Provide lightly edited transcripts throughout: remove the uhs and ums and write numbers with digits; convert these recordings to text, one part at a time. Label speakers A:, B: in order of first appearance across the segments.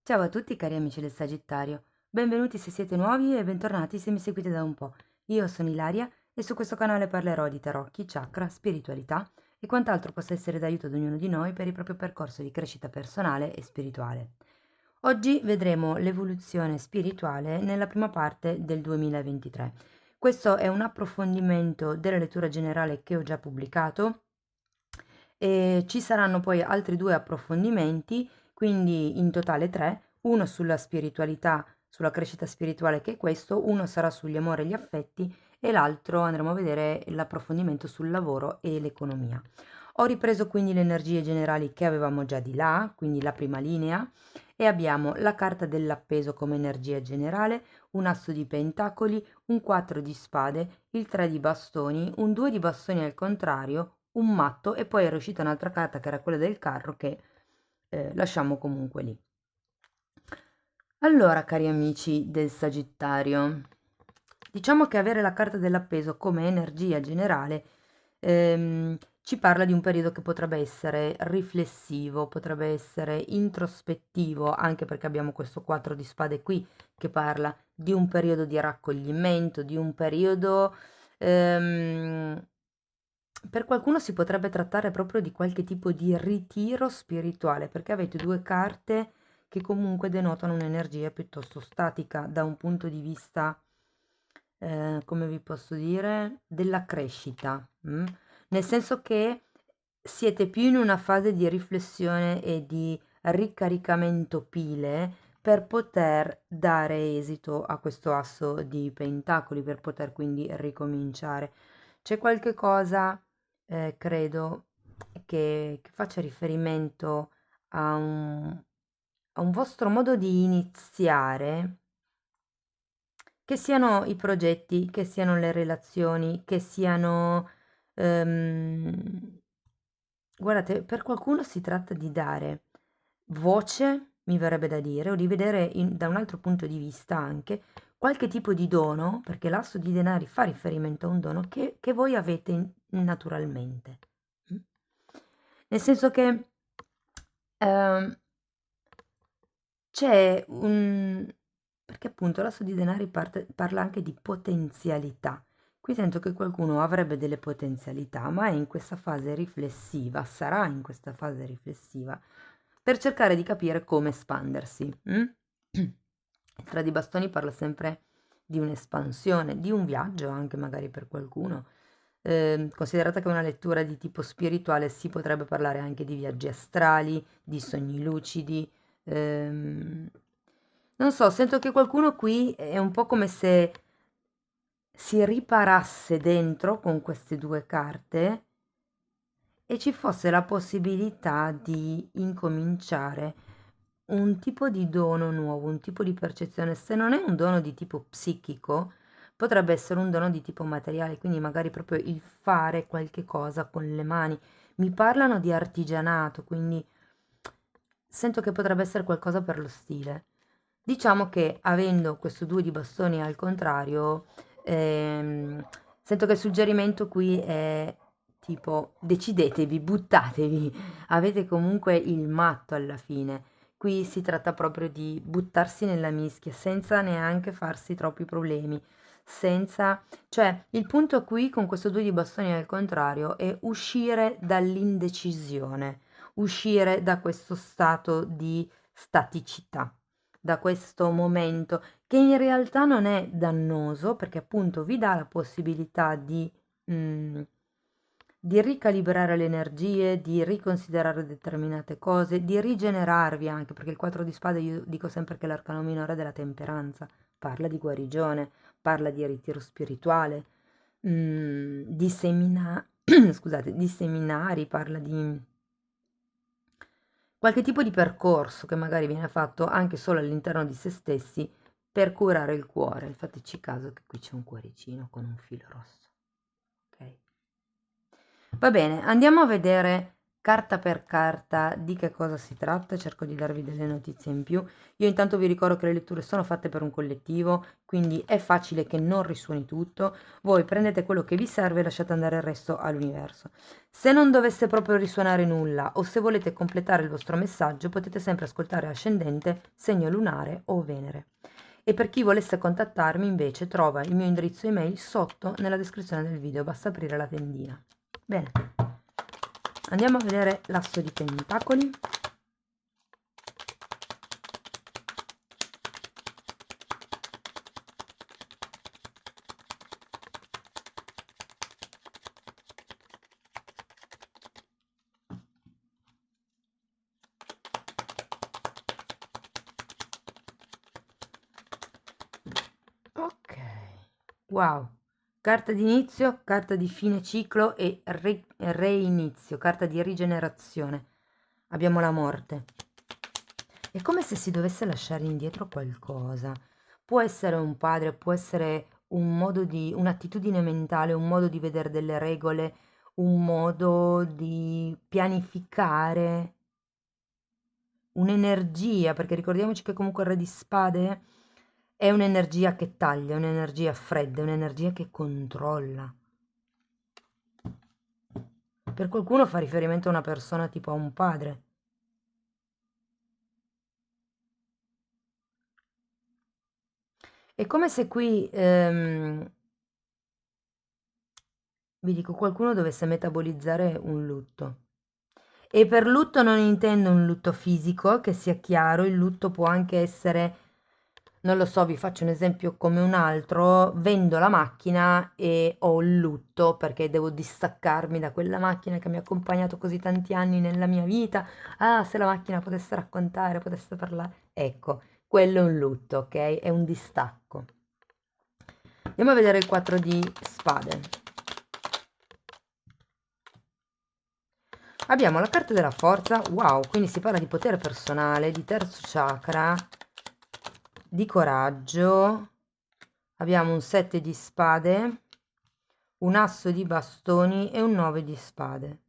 A: Ciao a tutti cari amici del Sagittario, benvenuti se siete nuovi e bentornati se mi seguite da un po'. Io sono Ilaria e su questo canale parlerò di tarocchi, chakra, spiritualità e quant'altro possa essere d'aiuto ad ognuno di noi per il proprio percorso di crescita personale e spirituale. Oggi vedremo l'evoluzione spirituale nella prima parte del 2023. Questo è un approfondimento della lettura generale che ho già pubblicato e ci saranno poi altri due approfondimenti, quindi in totale tre, uno sulla spiritualità, sulla crescita spirituale che è questo, uno sarà sugli amori e gli affetti e l'altro andremo a vedere l'approfondimento sul lavoro e l'economia. Ho ripreso quindi le energie generali che avevamo già di là, quindi la prima linea, e abbiamo la carta dell'appeso come energia generale, un asso di pentacoli, un 4 di spade, il 3 di bastoni, un 2 di bastoni al contrario, un matto e poi era uscita un'altra carta che era quella del carro che lasciamo comunque lì. Allora, cari amici del Sagittario, diciamo che avere la carta dell'appeso come energia generale ci parla di un periodo che potrebbe essere riflessivo, potrebbe essere introspettivo, anche perché abbiamo questo 4 di spade qui che parla di un periodo di raccoglimento, di un periodo per qualcuno si potrebbe trattare proprio di qualche tipo di ritiro spirituale, perché avete due carte che comunque denotano un'energia piuttosto statica da un punto di vista, come vi posso dire, della crescita. Nel senso che siete più in una fase di riflessione e di ricaricamento pile per poter dare esito a questo asso di pentacoli, per poter quindi ricominciare. C'è qualche cosa credo che faccia riferimento a un vostro modo di iniziare, che siano i progetti, che siano le relazioni, che siano... guardate, per qualcuno si tratta di dare voce, mi verrebbe da dire, o di vedere da un altro punto di vista anche qualche tipo di dono, perché l'asso di denari fa riferimento a un dono che voi avete naturalmente. Mm? Nel senso che ehm, c'è un... perché appunto l'asso di denari parla anche di potenzialità. Qui sento che qualcuno avrebbe delle potenzialità, ma è in questa fase riflessiva, sarà in questa fase riflessiva, per cercare di capire come espandersi. Il 3 di bastoni parla sempre di un'espansione, di un viaggio anche magari per qualcuno. Considerata che è una lettura di tipo spirituale, si potrebbe parlare anche di viaggi astrali, di sogni lucidi. ehm, Non so, sento che qualcuno qui è un po' come se si riparasse dentro con queste due carte e ci fosse la possibilità di incominciare un tipo di dono nuovo, un tipo di percezione. Se non è un dono di tipo psichico, potrebbe essere un dono di tipo materiale, quindi magari proprio il fare qualche cosa con le mani. Mi parlano di artigianato, quindi sento che potrebbe essere qualcosa per lo stile. Diciamo che avendo questo 2 di bastoni al contrario, sento che il suggerimento qui è tipo decidetevi, buttatevi, avete comunque il matto alla fine. Qui si tratta proprio di buttarsi nella mischia senza neanche farsi troppi problemi, senza... cioè il punto qui con questo 2 di bastoni al contrario è uscire dall'indecisione, uscire da questo stato di staticità, da questo momento che in realtà non è dannoso perché appunto vi dà la possibilità mm, di ricalibrare le energie, di riconsiderare determinate cose, di rigenerarvi anche, perché il 4 di spade io dico sempre che l'arcano minore è della temperanza, parla di guarigione, parla di ritiro spirituale, di scusate, di seminari, parla di qualche tipo di percorso che magari viene fatto anche solo all'interno di se stessi per curare il cuore. Fateci caso che qui c'è un cuoricino con un filo rosso. Ok? Va bene, andiamo a vedere carta per carta di che cosa si tratta, cerco di darvi delle notizie in più. Io intanto vi ricordo che le letture sono fatte per un collettivo, quindi è facile che non risuoni tutto. Voi prendete quello che vi serve e lasciate andare il resto all'universo. Se non dovesse proprio risuonare nulla o se volete completare il vostro messaggio, potete sempre ascoltare ascendente, segno lunare o Venere. E per chi volesse contattarmi invece trova il mio indirizzo email sotto nella descrizione del video, basta aprire la tendina. Bene, andiamo a vedere l'asso di pentacoli. Ok, wow, carta di inizio, carta di fine ciclo e reinizio, carta di rigenerazione. Abbiamo la morte. È come se si dovesse lasciare indietro qualcosa. Può essere un padre, può essere un modo di, un'attitudine mentale, un modo di vedere delle regole, un modo di pianificare, un'energia, perché ricordiamoci che comunque il re di spade è un'energia che taglia, un'energia fredda, un'energia che controlla. Per qualcuno fa riferimento a una persona tipo a un padre. È come se qui, vi dico, qualcuno dovesse metabolizzare un lutto. E per lutto non intendo un lutto fisico, che sia chiaro, il lutto può anche essere, non lo so, vi faccio un esempio come un altro, vendo la macchina e ho il lutto perché devo distaccarmi da quella macchina che mi ha accompagnato così tanti anni nella mia vita. Ah, se la macchina potesse raccontare, potesse parlare. Ecco, quello è un lutto, ok? È un distacco. Andiamo a vedere il 4 di spade. Abbiamo la carta della forza, wow, quindi si parla di potere personale, di terzo chakra, di coraggio. Abbiamo un 7 di spade, un asso di bastoni e un 9 di spade.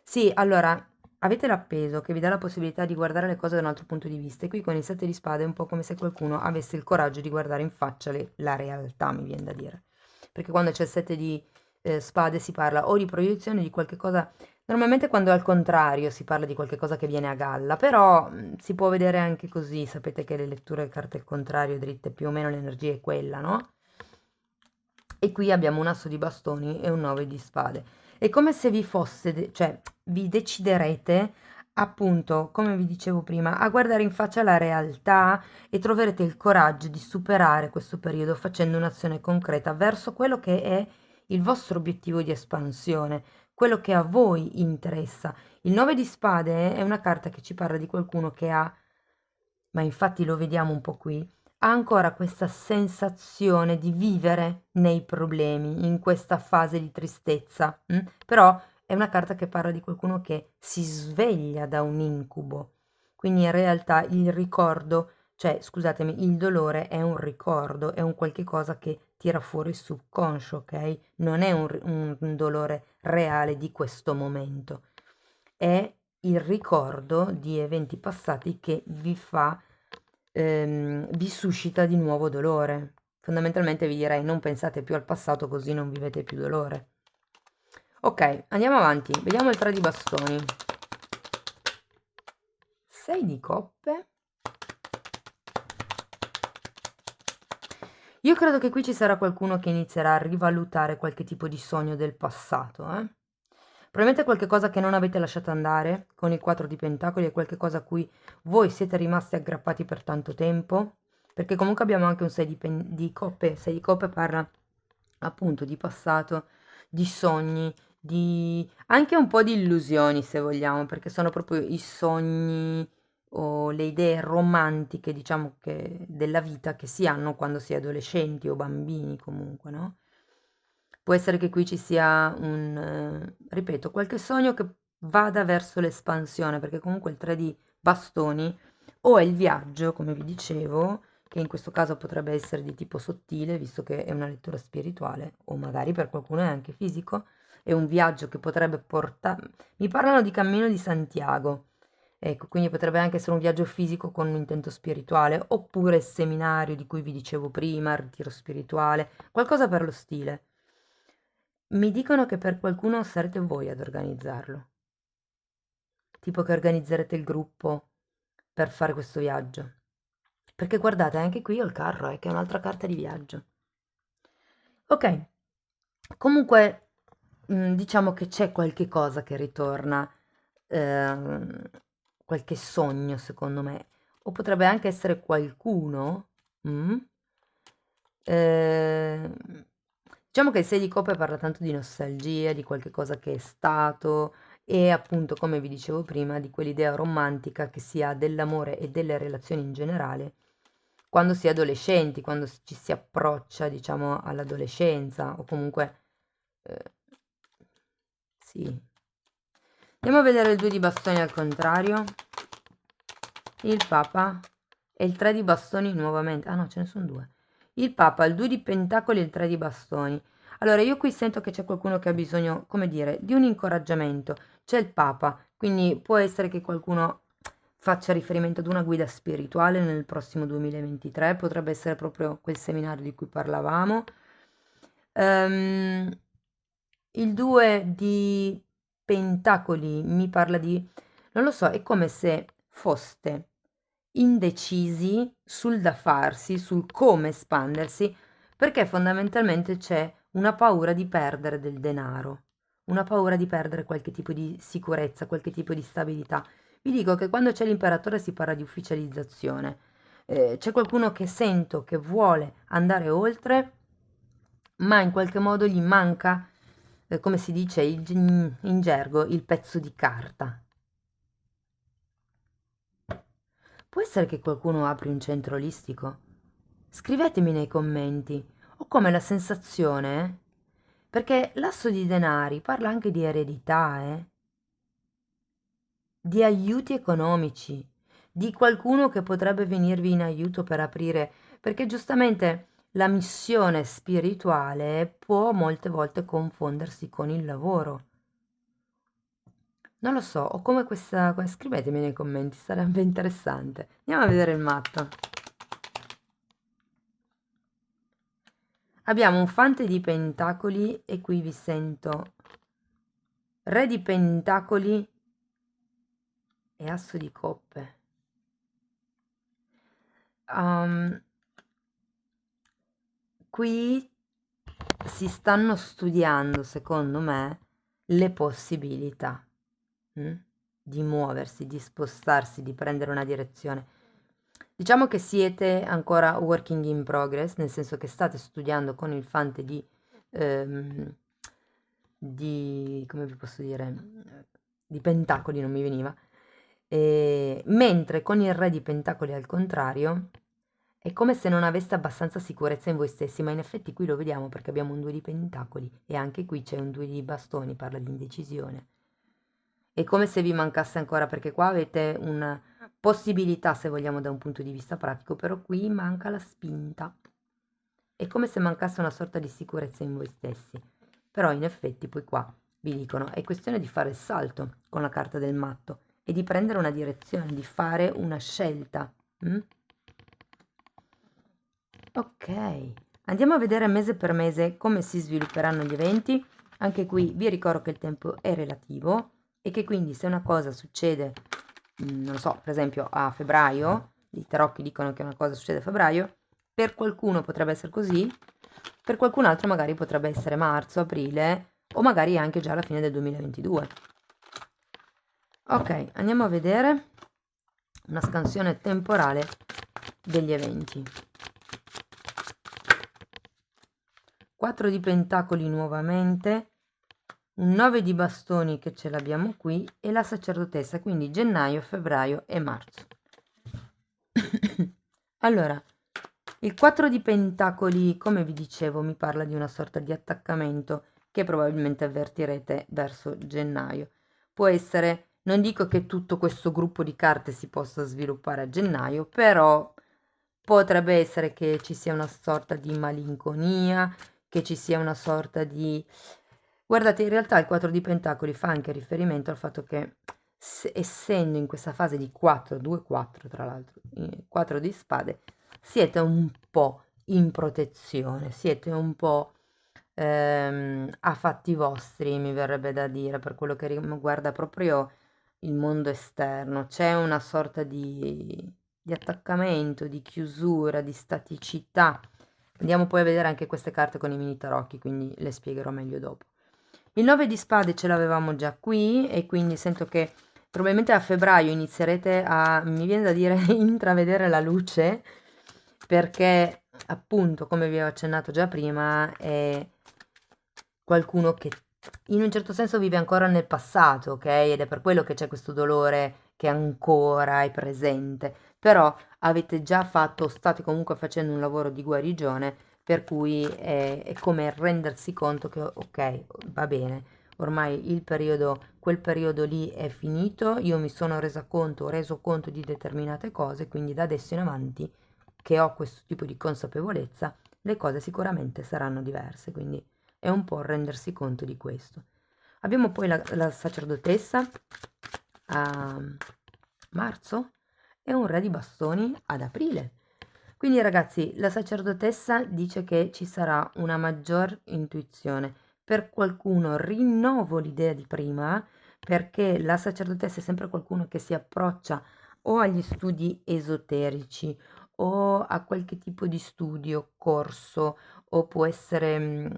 A: Sì, allora, avete l'appeso che vi dà la possibilità di guardare le cose da un altro punto di vista, e qui con il 7 di spade è un po' come se qualcuno avesse il coraggio di guardare in faccia la realtà, mi viene da dire. Perché quando c'è il 7 di spade si parla o di proiezione di qualche cosa. Normalmente quando è al contrario si parla di qualche cosa che viene a galla, però si può vedere anche così, sapete che le letture carte al contrario, dritte, più o meno l'energia è quella, no? E qui abbiamo un asso di bastoni e un 9 di spade. È come se vi fosse, cioè vi deciderete appunto, come vi dicevo prima, a guardare in faccia la realtà e troverete il coraggio di superare questo periodo facendo un'azione concreta verso quello che è il vostro obiettivo di espansione, quello che a voi interessa. Il 9 di spade è una carta che ci parla di qualcuno che ha, ma infatti lo vediamo un po' qui, ha ancora questa sensazione di vivere nei problemi, in questa fase di tristezza. Però è una carta che parla di qualcuno che si sveglia da un incubo. Quindi in realtà il ricordo, cioè scusatemi, il dolore è un ricordo, è un qualche cosa che tira fuori il subconscio, ok? Non è un dolore reale di questo momento, è il ricordo di eventi passati che vi fa, vi suscita di nuovo dolore. Fondamentalmente vi direi non pensate più al passato così non vivete più dolore. Ok, andiamo avanti, vediamo il 3 di bastoni. 6 di coppe. Io credo che qui ci sarà qualcuno che inizierà a rivalutare qualche tipo di sogno del passato, Probabilmente qualche cosa che non avete lasciato andare con il 4 di pentacoli è qualche cosa a cui voi siete rimasti aggrappati per tanto tempo, perché comunque abbiamo anche un 6 di coppe. 6 di coppe parla appunto di passato, di sogni, di anche un po' di illusioni se vogliamo, perché sono proprio i sogni o le idee romantiche, diciamo, che della vita che si hanno quando si è adolescenti o bambini comunque, no? Può essere che qui ci sia ripeto, qualche sogno che vada verso l'espansione, perché comunque il 3 di bastoni o è il viaggio, come vi dicevo, che in questo caso potrebbe essere di tipo sottile, visto che è una lettura spirituale, o magari per qualcuno è anche fisico, è un viaggio che potrebbe portare... Mi parlano di Cammino di Santiago, ecco, quindi potrebbe anche essere un viaggio fisico con un intento spirituale, oppure il seminario di cui vi dicevo prima, il ritiro spirituale, qualcosa per lo stile. Mi dicono che per qualcuno sarete voi ad organizzarlo, tipo che organizzerete il gruppo per fare questo viaggio. Perché guardate, anche qui ho il carro, che è un'altra carta di viaggio. Ok, comunque diciamo che c'è qualche cosa che ritorna, ehm, qualche sogno secondo me, o potrebbe anche essere qualcuno. mm, ehm, diciamo che il 6 di coppe parla tanto di nostalgia, di qualche cosa che è stato e appunto, come vi dicevo prima, di quell'idea romantica che si ha dell'amore e delle relazioni in generale quando si è adolescenti, quando ci si approccia, diciamo, all'adolescenza o comunque eh, sì. Andiamo a vedere il 2 di bastoni al contrario, il Papa e il 3 di bastoni nuovamente. Ah no, ce ne sono due. Il Papa, il 2 di pentacoli e il 3 di bastoni. Allora, io qui sento che c'è qualcuno che ha bisogno, come dire, di un incoraggiamento. C'è il Papa, quindi può essere che qualcuno faccia riferimento ad una guida spirituale nel prossimo 2023, potrebbe essere proprio quel seminario di cui parlavamo. Ehm, il 2 di pentacoli mi parla di, non lo so, è come se foste indecisi sul da farsi, sul come espandersi, perché fondamentalmente c'è una paura di perdere del denaro, una paura di perdere qualche tipo di sicurezza, qualche tipo di stabilità. Vi dico che quando c'è l'imperatore si parla di ufficializzazione. C'è qualcuno che sento che vuole andare oltre, ma in qualche modo gli manca, come si dice in gergo, il pezzo di carta. Può essere che qualcuno apri un centro olistico? Scrivetemi nei commenti. Ho come la sensazione, perché l'asso di denari parla anche di eredità, di aiuti economici, di qualcuno che potrebbe venirvi in aiuto per aprire, perché giustamente la missione spirituale può molte volte confondersi con il lavoro. Non lo so, ho come questa... Scrivetemi nei commenti, sarebbe interessante. Andiamo a vedere il matto. Abbiamo un fante di pentacoli e qui vi sento re di pentacoli e asso di coppe. Um, qui si stanno studiando, secondo me, le possibilità di muoversi, di spostarsi, di prendere una direzione. Diciamo che siete ancora working in progress, nel senso che state studiando con il fante ehm, come vi posso dire, di pentacoli non mi veniva, mentre con il re di pentacoli al contrario è come se non aveste abbastanza sicurezza in voi stessi, ma in effetti qui lo vediamo perché abbiamo un 2 di pentacoli e anche qui c'è un 2 di bastoni, parla di indecisione. È come se vi mancasse ancora, perché qua avete una possibilità, se vogliamo, da un punto di vista pratico, però qui manca la spinta. È come se mancasse una sorta di sicurezza in voi stessi. Però in effetti poi qua vi dicono, è questione di fare il salto con la carta del matto e di prendere una direzione, di fare una scelta. Ok, andiamo a vedere mese per mese come si svilupperanno gli eventi. Anche qui vi ricordo che il tempo è relativo e che quindi se una cosa succede, non lo so, per esempio a febbraio, i tarocchi dicono che una cosa succede a febbraio, per qualcuno potrebbe essere così, per qualcun altro magari potrebbe essere marzo, aprile o magari anche già alla fine del 2022. Ok, andiamo a vedere una scansione temporale degli eventi. 4 di pentacoli nuovamente, un 9 di bastoni che ce l'abbiamo qui e la sacerdotessa, quindi gennaio, febbraio e marzo. Allora, il 4 di pentacoli, come vi dicevo, mi parla di una sorta di attaccamento che probabilmente avvertirete verso gennaio. Può essere, non dico che tutto questo gruppo di carte si possa sviluppare a gennaio, però potrebbe essere che ci sia una sorta di malinconia, che ci sia una sorta di Guardate, in realtà il 4 di Pentacoli fa anche riferimento al fatto che essendo in questa fase di 4, 2, 4 tra l'altro, 4 di spade, siete un po' in protezione, siete un po' a fatti vostri, mi verrebbe da dire, per quello che riguarda proprio il mondo esterno. C'è una sorta di attaccamento, di chiusura, di staticità. Andiamo poi a vedere anche queste carte con i mini tarocchi, quindi le spiegherò meglio dopo. Il 9 di spade ce l'avevamo già qui e quindi sento che probabilmente a febbraio inizierete a, mi viene da dire, intravedere la luce, perché appunto, come vi ho accennato già prima, è qualcuno che in un certo senso vive ancora nel passato, ok? Ed è per quello che c'è questo dolore che ancora è presente, però avete già fatto, state comunque facendo un lavoro di guarigione, per cui è come rendersi conto che ok, va bene, ormai il periodo, quel periodo lì è finito, io mi sono resa conto, ho reso conto di determinate cose, quindi da adesso in avanti che ho questo tipo di consapevolezza, le cose sicuramente saranno diverse, quindi è un po' rendersi conto di questo. Abbiamo poi la sacerdotessa a marzo e un re di bastoni ad aprile. Quindi ragazzi, la sacerdotessa dice che ci sarà una maggior intuizione. Per qualcuno rinnovo l'idea di prima, perché la sacerdotessa è sempre qualcuno che si approccia o agli studi esoterici o a qualche tipo di studio, corso, o può essere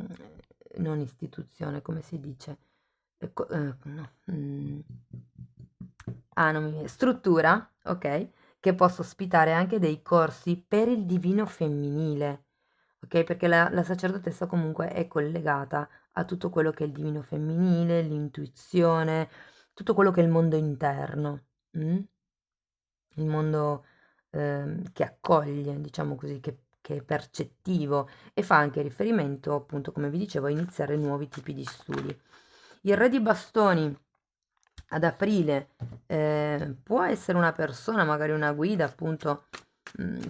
A: non istituzione, come si dice? No, non mi viene, struttura, ok? Che possa ospitare anche dei corsi per il divino femminile, ok? Perché la sacerdotessa comunque è collegata a tutto quello che è il divino femminile, l'intuizione, tutto quello che è il mondo interno, il mondo che accoglie, diciamo così, che è percettivo e fa anche riferimento, appunto, come vi dicevo, a iniziare nuovi tipi di studi. Il re di bastoni ad aprile può essere una persona, magari una guida, appunto,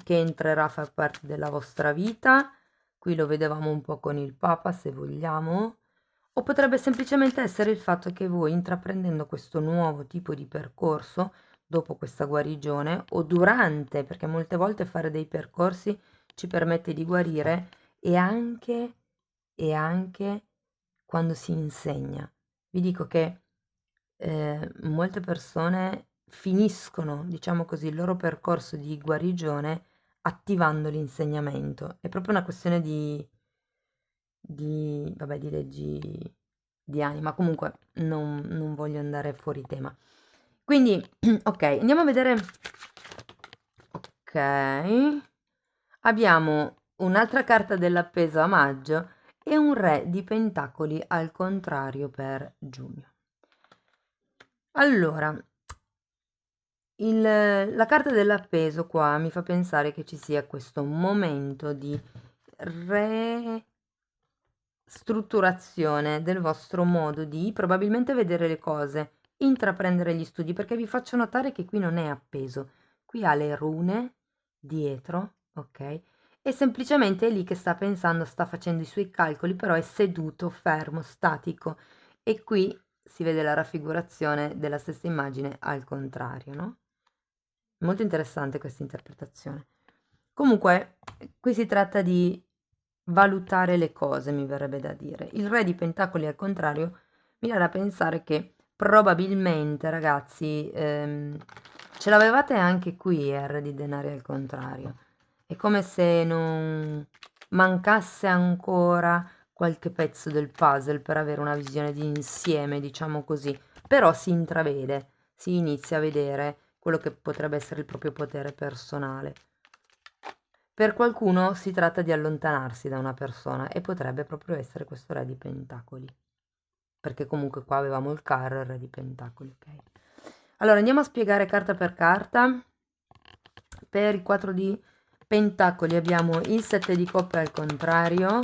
A: che entrerà a far parte della vostra vita. Qui lo vedevamo un po' con il Papa, se vogliamo. O potrebbe semplicemente essere il fatto che voi, intraprendendo questo nuovo tipo di percorso, dopo questa guarigione, o durante, perché molte volte fare dei percorsi ci permette di guarire, e anche quando si insegna. Vi dico che molte persone finiscono, diciamo così, il loro percorso di guarigione attivando l'insegnamento. È proprio una questione vabbè, di leggi di anima. Comunque non voglio andare fuori tema. Quindi, ok, andiamo a vedere. Ok, abbiamo un'altra carta dell'appeso a maggio e un re di pentacoli al contrario per giugno. Allora, la carta dell'appeso qua mi fa pensare che ci sia questo momento di strutturazione del vostro modo di probabilmente vedere le cose, intraprendere gli studi, perché vi faccio notare che qui non è appeso, qui ha le rune dietro, ok? E semplicemente è lì che sta pensando, sta facendo i suoi calcoli, però è seduto, fermo, statico, e qui si vede la raffigurazione della stessa immagine al contrario, no? Molto interessante questa interpretazione. Comunque, qui si tratta di valutare le cose, mi verrebbe da dire. Il re di pentacoli al contrario mi viene da pensare che probabilmente, ragazzi, ce l'avevate anche qui, il re di denari al contrario. È come se non mancasse ancora qualche pezzo del puzzle per avere una visione di insieme, diciamo così. Però si intravede, si inizia a vedere quello che potrebbe essere il proprio potere personale. Per qualcuno si tratta di allontanarsi da una persona e potrebbe proprio essere questo re di pentacoli, perché comunque qua avevamo il carro e il re di pentacoli, ok? Allora andiamo a spiegare carta per carta. Per i 4 di pentacoli abbiamo il 7 di coppe al contrario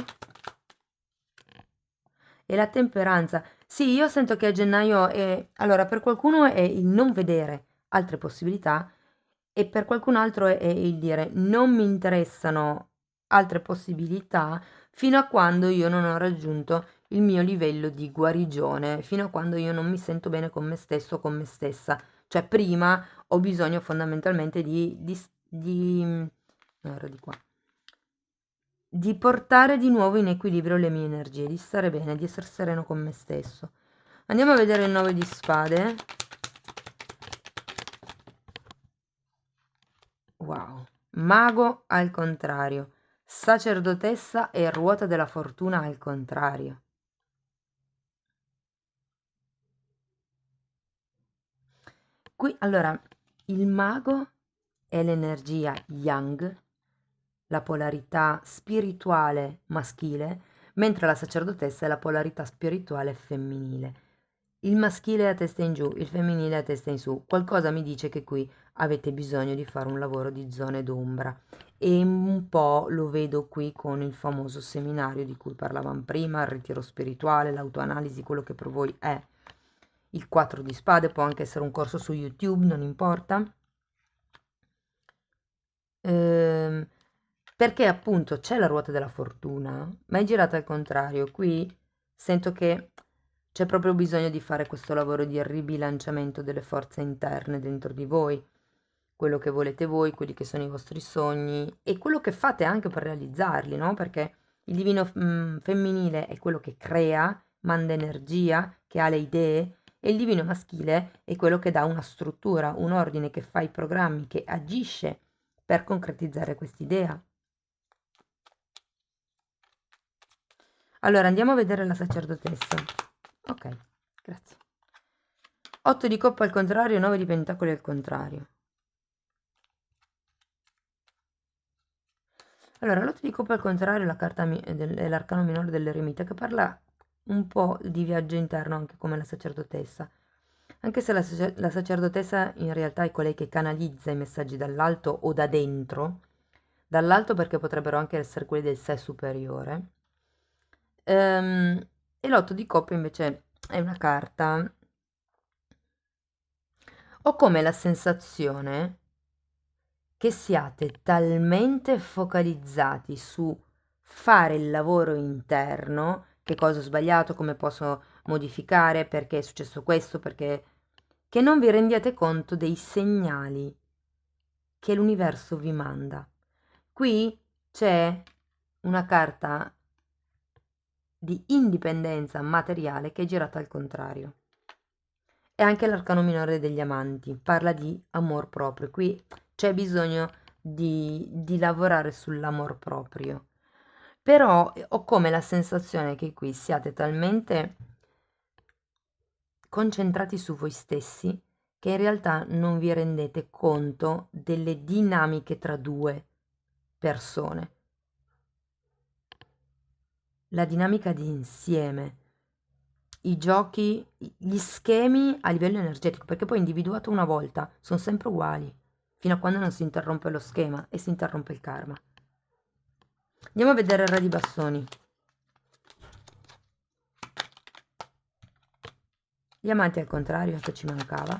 A: e la temperanza. Sì, io sento che a gennaio allora per qualcuno è il non vedere altre possibilità e per qualcun altro è il dire non mi interessano altre possibilità fino a quando io non ho raggiunto il mio livello di guarigione fino a quando io non mi sento bene con me stesso o con me stessa. Cioè, prima ho bisogno fondamentalmente no, ero di qua, di portare di nuovo in equilibrio le mie energie, di stare bene, di essere sereno con me stesso. Andiamo a vedere il 9 di spade. Wow. Mago al contrario, sacerdotessa e ruota della fortuna al contrario. Qui, allora, il mago è l'energia yang, la polarità spirituale maschile, mentre la sacerdotessa è la polarità spirituale femminile. Il maschile è a testa in giù, il femminile è a testa in su. Qualcosa mi dice che qui avete bisogno di fare un lavoro di zone d'ombra. E un po' lo vedo qui con il famoso seminario di cui parlavamo prima, il ritiro spirituale, l'autoanalisi, quello che per voi è il 4 di spade, può anche essere un corso su YouTube, non importa. Perché appunto c'è la ruota della fortuna, ma è girata al contrario. Qui sento che c'è proprio bisogno di fare questo lavoro di ribilanciamento delle forze interne dentro di voi, quello che volete voi, quelli che sono i vostri sogni e quello che fate anche per realizzarli, no? Perché il divino femminile è quello che crea, manda energia, che ha le idee, e il divino maschile è quello che dà una struttura, un ordine, che fa i programmi, che agisce per concretizzare quest'idea. Allora, andiamo a vedere la sacerdotessa. Ok, grazie. 8 di coppa al contrario, 9 di pentacoli al contrario. Allora, l'8 di coppa al contrario è la carta è l'arcano minore dell'eremita, che parla un po' di viaggio interno, anche come la sacerdotessa. Anche se la sacerdotessa in realtà è colei che canalizza i messaggi dall'alto o da dentro, dall'alto perché potrebbero anche essere quelli del sé superiore. E l'8 di coppa invece è una carta. Ho come la sensazione che siate talmente focalizzati su fare il lavoro interno, che cosa ho sbagliato, come posso modificare, perché è successo questo, perché che non vi rendiate conto dei segnali che l'universo vi manda. Qui c'è una carta di indipendenza materiale che è girata al contrario. E anche l'arcano minore degli amanti parla di amor proprio. Qui c'è bisogno di lavorare sull'amor proprio. Però ho come la sensazione che qui siate talmente concentrati su voi stessi che in realtà non vi rendete conto delle dinamiche tra due persone. La dinamica di insieme, i giochi, gli schemi a livello energetico, perché poi individuato una volta sono sempre uguali, fino a quando non si interrompe lo schema e si interrompe il karma. Andiamo a vedere il re di bastoni. Gli amanti al contrario, che ci mancava.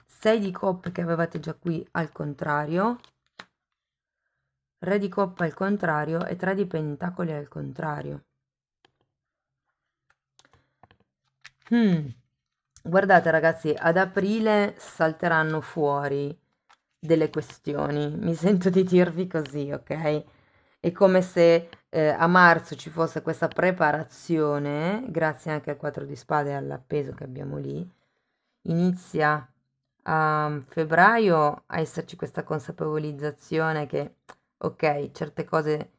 A: 6 di coppe che avevate già qui al contrario. Re di coppa al contrario e 3 di pentacoli al contrario. Guardate ragazzi, ad aprile salteranno fuori delle questioni. Mi sento di dirvi così, ok? È come se a marzo ci fosse questa preparazione, grazie anche al 4 di spade e all'appeso che abbiamo lì. Inizia a febbraio a esserci questa consapevolizzazione che, ok, certe cose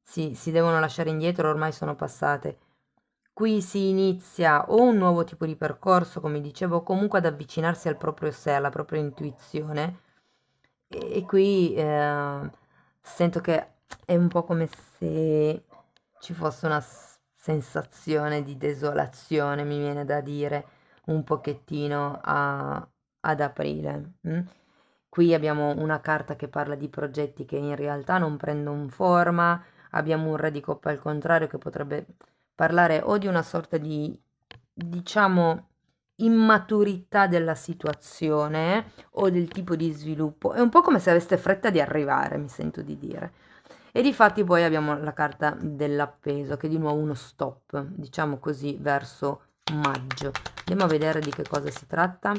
A: si devono lasciare indietro, ormai sono passate. Qui si inizia o un nuovo tipo di percorso, come dicevo, o comunque ad avvicinarsi al proprio sé, alla propria intuizione. E qui sento che è un po' come se ci fosse una sensazione di desolazione, mi viene da dire, un pochettino ad aprile. Qui abbiamo una carta che parla di progetti che in realtà non prendono forma, abbiamo un re di coppa al contrario che potrebbe parlare o di una sorta di, diciamo, immaturità della situazione o del tipo di sviluppo. È un po' come se aveste fretta di arrivare, mi sento di dire. E difatti poi abbiamo la carta dell'appeso, che è di nuovo uno stop, diciamo così, verso maggio. Andiamo a vedere di che cosa si tratta.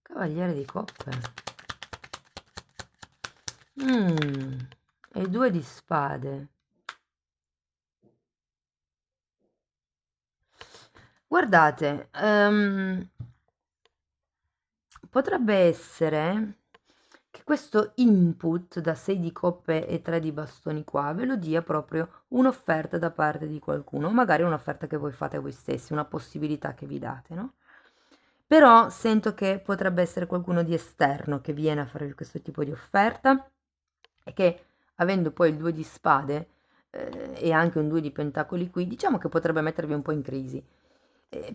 A: Cavaliere di coppe. E due di spade. Guardate, potrebbe essere che questo input da 6 di coppe e 3 di bastoni qua ve lo dia proprio un'offerta da parte di qualcuno, magari un'offerta che voi fate a voi stessi, una possibilità che vi date, no? Però sento che potrebbe essere qualcuno di esterno che viene a fare questo tipo di offerta e che, avendo poi il 2 di spade e anche un 2 di pentacoli qui, diciamo che potrebbe mettervi un po' in crisi.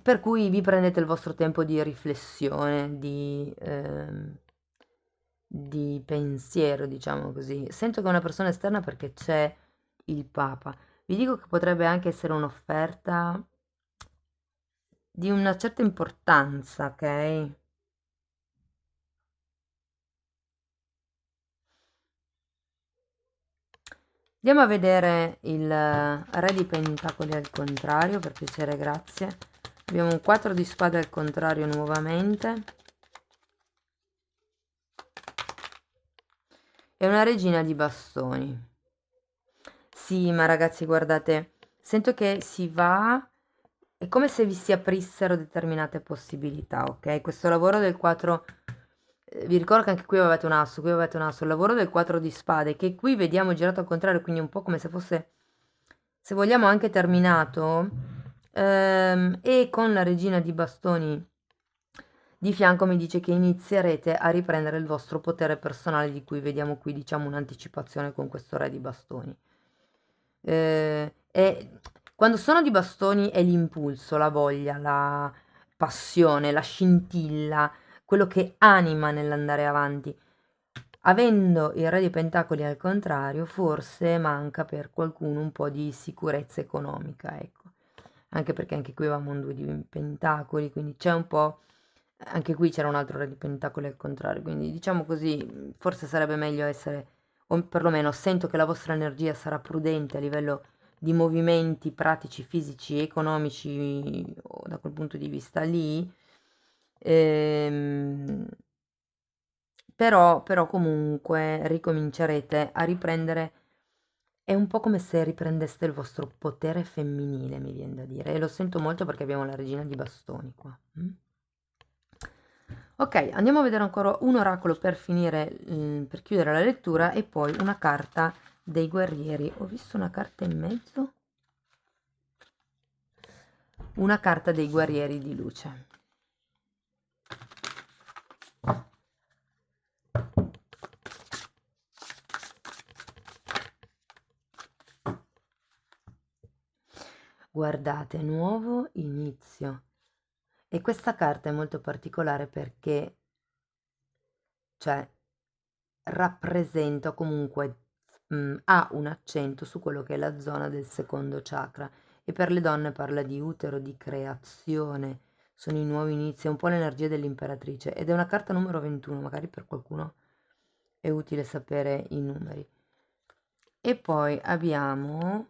A: Per cui vi prendete il vostro tempo di riflessione, di pensiero, diciamo così. Sento che è una persona esterna perché c'è il Papa. Vi dico che potrebbe anche essere un'offerta di una certa importanza, ok? Andiamo a vedere il Re di Pentacoli al contrario, per piacere, grazie. Abbiamo un 4 di spade al contrario nuovamente. E una regina di bastoni. Sì, ma ragazzi, guardate, sento che si va, è come se vi si aprissero determinate possibilità, ok? Questo lavoro del 4, vi ricordo che anche qui avete un asso, qui avete un asso, il lavoro del 4 di spade, che qui vediamo girato al contrario, quindi un po' come se fosse, se vogliamo, anche terminato, e con la regina di bastoni di fianco mi dice che inizierete a riprendere il vostro potere personale, di cui vediamo qui, diciamo, un'anticipazione con questo re di bastoni. E quando sono di bastoni è l'impulso, la voglia, la passione, la scintilla, quello che anima nell'andare avanti. Avendo il re di pentacoli al contrario, forse manca per qualcuno un po' di sicurezza economica, ecco. Anche perché anche qui avevamo un 2 di pentacoli, quindi c'è un po'. Anche qui c'era un altro re di pentacoli al contrario, quindi diciamo così, forse sarebbe meglio essere, o perlomeno sento che la vostra energia sarà prudente a livello di movimenti pratici, fisici, economici, o da quel punto di vista lì. Ehm, però comunque ricomincerete a riprendere, è un po' come se riprendeste il vostro potere femminile, mi viene da dire, e lo sento molto perché abbiamo la regina di bastoni qua. Ok, andiamo a vedere ancora un oracolo per finire, per chiudere la lettura, e poi una carta dei guerrieri. Ho visto una carta in mezzo? Una carta dei guerrieri di luce. Guardate, nuovo inizio. E questa carta è molto particolare perché, cioè, rappresenta o comunque ha un accento su quello che è la zona del secondo chakra, e per le donne parla di utero, di creazione, sono i nuovi inizi, è un po' l'energia dell'imperatrice, ed è una carta numero 21, magari per qualcuno è utile sapere i numeri. E poi abbiamo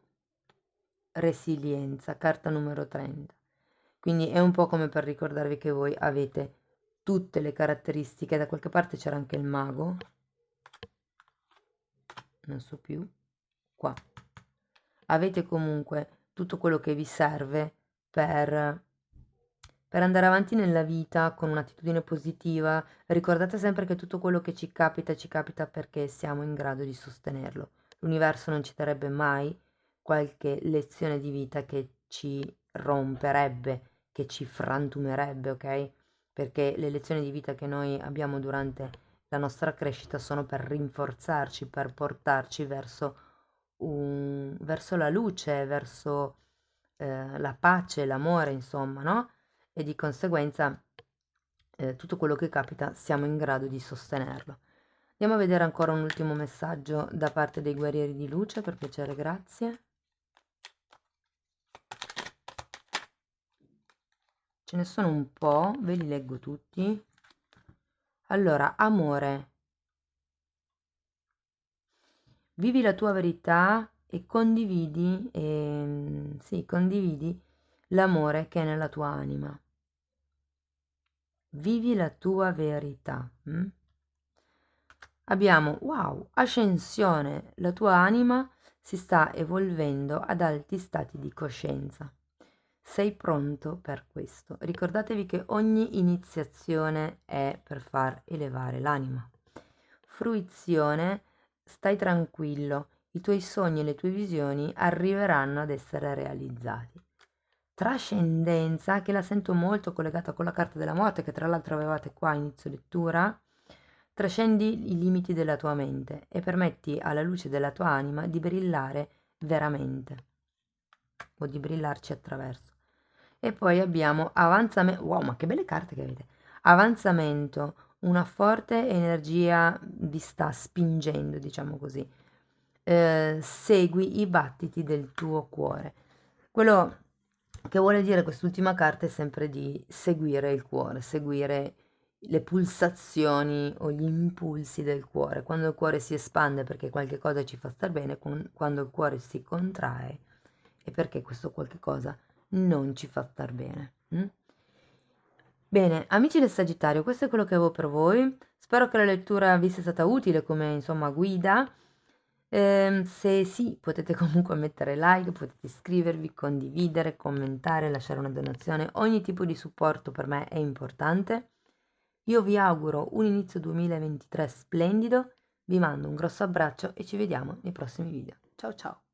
A: resilienza, carta numero 30. Quindi è un po' come per ricordarvi che voi avete tutte le caratteristiche, da qualche parte c'era anche il mago, non so più, qua. Avete comunque tutto quello che vi serve per andare avanti nella vita con un'attitudine positiva. Ricordate sempre che tutto quello che ci capita perché siamo in grado di sostenerlo. L'universo non ci darebbe mai qualche lezione di vita che ci romperebbe, che ci frantumerebbe, ok? Perché le lezioni di vita che noi abbiamo durante la nostra crescita sono per rinforzarci, per portarci verso la luce, verso la pace, l'amore, insomma, no? E di conseguenza tutto quello che capita siamo in grado di sostenerlo. Andiamo a vedere ancora un ultimo messaggio da parte dei guerrieri di luce, per piacere, grazie. Ce ne sono un po', ve li leggo tutti. Allora, amore, vivi la tua verità e condividi, sì, condividi l'amore che è nella tua anima. Vivi la tua verità. Abbiamo, wow, ascensione, la tua anima si sta evolvendo ad alti stati di coscienza. Sei pronto per questo. Ricordatevi che ogni iniziazione è per far elevare l'anima. Fruizione, stai tranquillo, i tuoi sogni e le tue visioni arriveranno ad essere realizzati. Trascendenza, che la sento molto collegata con la carta della morte, che tra l'altro avevate qua a inizio lettura. Trascendi i limiti della tua mente e permetti alla luce della tua anima di brillare veramente o di brillarci attraverso. E poi abbiamo avanzamento. Wow, ma che belle carte che avete! Avanzamento, una forte energia vi sta spingendo, diciamo così. Segui i battiti del tuo cuore. Quello che vuole dire quest'ultima carta è sempre di seguire il cuore, seguire le pulsazioni o gli impulsi del cuore. Quando il cuore si espande perché qualche cosa ci fa star bene, quando il cuore si contrae è perché questo qualche cosa non ci fa star bene. Bene, amici del Sagittario, questo è quello che avevo per voi. Spero che la lettura vi sia stata utile come insomma guida. Se sì, potete comunque mettere like, potete iscrivervi, condividere, commentare, lasciare una donazione. Ogni tipo di supporto per me è importante. Io vi auguro un inizio 2023 splendido, vi mando un grosso abbraccio e ci vediamo nei prossimi video. Ciao ciao!